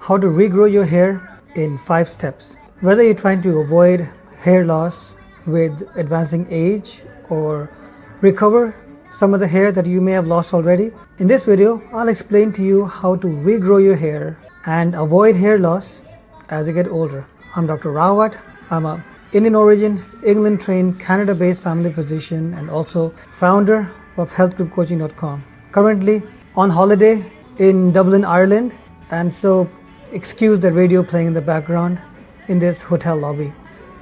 how to regrow your hair in 5 steps. Whether you're trying to avoid hair loss with advancing age or recover some of the hair that you may have lost already, in this video I'll explain to you how to regrow your hair and avoid hair loss as you get older. I'm Dr. Rawat. I'm a Indian origin, England trained, Canada based family physician and also founder of healthgroupcoaching.com. Currently on holiday in Dublin, Ireland, and so excuse the radio playing in the background in this hotel lobby.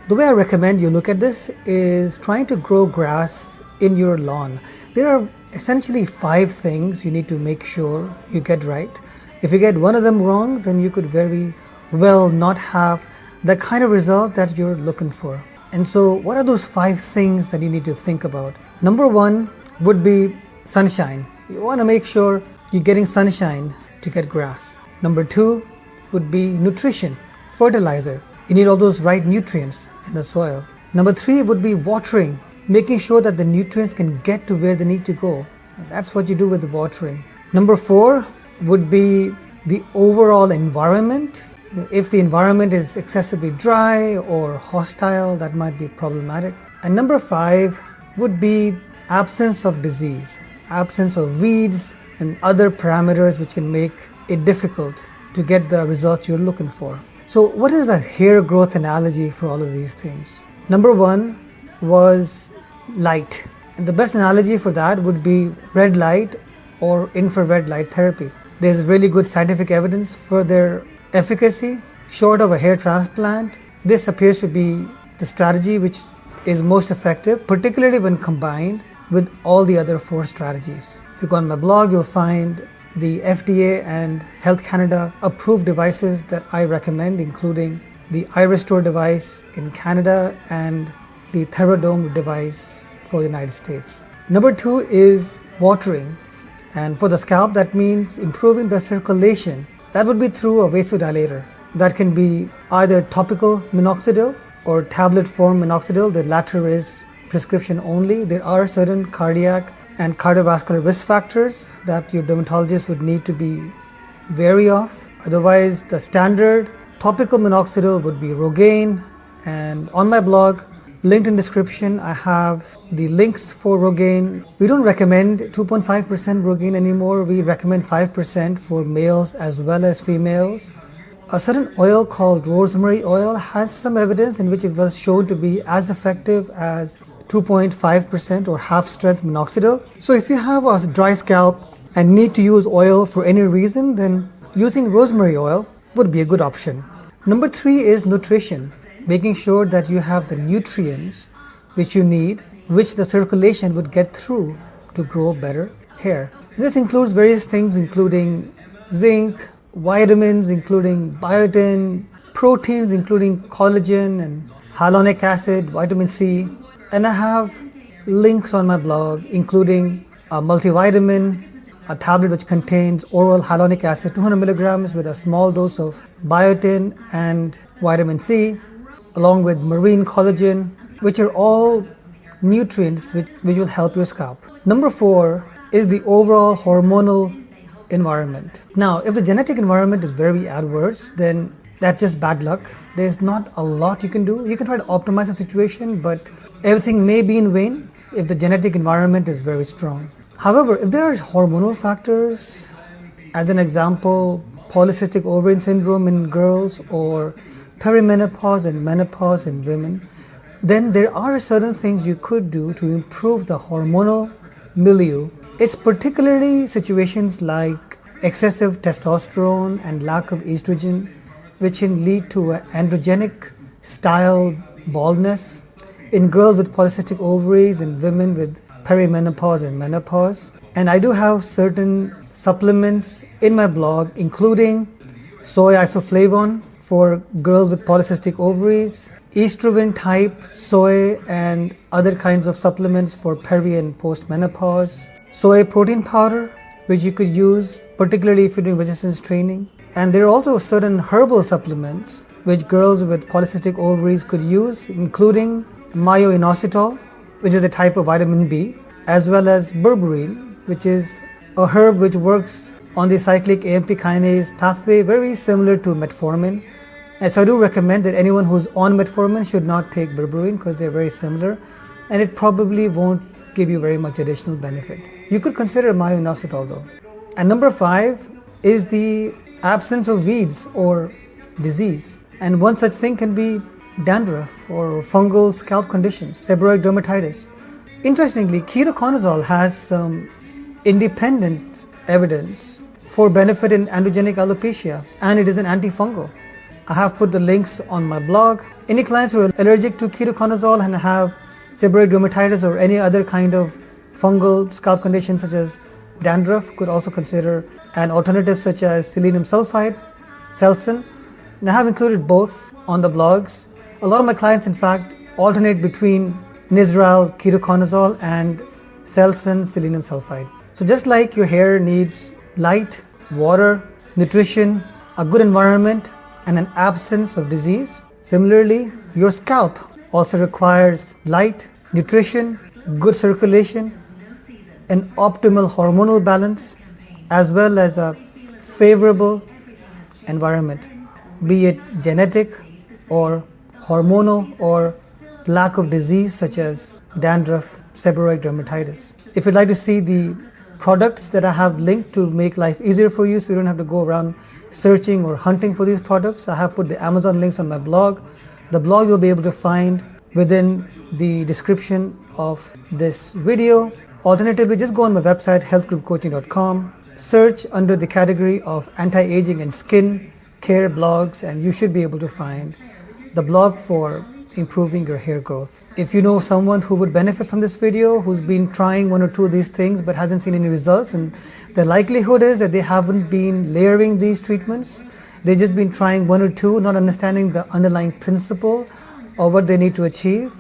The way I recommend you look at this is trying to grow grass in your lawn. There are essentially 5 things you need to make sure you get right. If you get one of them wrong, then you could very well not have the kind of result that you're looking for. And so what are those 5 things that you need to think about? Number 1 would be sunshine. You want to make sure you're getting sunshine to get grass. Number 2 would be nutrition, fertilizer. You need all those right nutrients in the soil. Number 3 would be watering, making sure that the nutrients can get to where they need to go. And that's what you do with the watering. Number 4 would be the overall environment. If the environment is excessively dry or hostile, that might be problematic. And number 5 would be absence of disease, absence of weeds and other parameters which can make it difficult to get the results you're looking for. So what is the hair growth analogy for all of these things? Number 1 was light. And the best analogy for that would be red light or infrared light therapy. There's really good scientific evidence for their efficacy. Short of a hair transplant, this appears to be the strategy which is most effective, particularly when combined with all the other 4 strategies. If you go on my blog, you'll find the FDA and Health Canada approved devices that I recommend, including the iRestore device in Canada and the Therodome device for the United States. Number 2 is watering. And for the scalp, that means improving the circulation. That would be through a vasodilator. That can be either topical minoxidil or tablet form minoxidil. The latter is prescription only. There are certain cardiac and cardiovascular risk factors that your dermatologist would need to be wary of. Otherwise, the standard topical minoxidil would be Rogaine. And on my blog, linked in description, I have the links for Rogaine. We don't recommend 2.5% Rogaine anymore. We recommend 5% for males as well as females. A certain oil called rosemary oil has some evidence in which it was shown to be as effective as 2.5% or half strength minoxidil. So if you have a dry scalp and need to use oil for any reason, then using rosemary oil would be a good option. Number 3 is nutrition. Making sure that you have the nutrients which you need, which the circulation would get through to grow better hair. This includes various things including zinc, vitamins including biotin, proteins including collagen and hyaluronic acid, vitamin C. And I have links on my blog including a multivitamin, a tablet which contains oral hyaluronic acid 200 milligrams with a small dose of biotin and vitamin C, along with marine collagen, which are all nutrients which will help your scalp. Number 4 is the overall hormonal environment. Now, if the genetic environment is very adverse, then that's just bad luck. There's not a lot you can do. You can try to optimize the situation, but everything may be in vain if the genetic environment is very strong. However, if there are hormonal factors, as an example, polycystic ovarian syndrome in girls or perimenopause and menopause in women, then there are certain things you could do to improve the hormonal milieu. It's particularly situations like excessive testosterone and lack of estrogen, which can lead to an androgenic style baldness in girls with polycystic ovaries and women with perimenopause and menopause. And I do have certain supplements in my blog, including soy isoflavone for girls with polycystic ovaries, estrogen type soy and other kinds of supplements for peri and post-menopause, soy protein powder, which you could use particularly if you're doing resistance training. And there are also certain herbal supplements which girls with polycystic ovaries could use, including myo-inositol, which is a type of vitamin B, as well as berberine, which is a herb which works on the cyclic AMP kinase pathway, very similar to metformin. And so I do recommend that anyone who's on metformin should not take berberine because they're very similar, and it probably won't give you very much additional benefit. You could consider myo-inositol though. And number 5 is the absence of weeds or disease. And one such thing can be dandruff or fungal scalp conditions, seborrheic dermatitis. Interestingly, ketoconazole has some independent evidence for benefit in androgenic alopecia, and it is an antifungal. I have put the links on my blog. Any clients who are allergic to ketoconazole and have seborrheic dermatitis or any other kind of fungal scalp condition such as dandruff could also consider an alternative such as selenium sulfide, Selsun. And I have included both on the blogs. A lot of my clients, in fact, alternate between Nizoral ketoconazole and Selsun selenium sulfide. So just like your hair needs light, water, nutrition, a good environment, and an absence of disease, similarly, your scalp also requires light, nutrition, good circulation, an optimal hormonal balance, as well as a favorable environment, be it genetic or hormonal or lack of disease such as dandruff, seborrheic dermatitis. If you'd like to see the products that I have linked to make life easier for you so you don't have to go around searching or hunting for these products, I have put the Amazon links on my blog. The blog you'll be able to find within the description of this video. Alternatively, just go on my website healthgroupcoaching.com, search under the category of anti-aging and skin care blogs, and you should be able to find the blog for improving your hair growth. If you know someone who would benefit from this video, who's been trying 1 or 2 of these things but hasn't seen any results, and the likelihood is that they haven't been layering these treatments, they've just been trying 1 or 2, not understanding the underlying principle of what they need to achieve,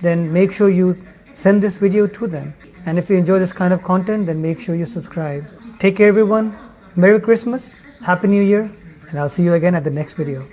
then make sure you send this video to them. And if you enjoy this kind of content, then make sure you subscribe. Take care everyone, Merry Christmas, Happy New Year, and I'll see you again at the next video.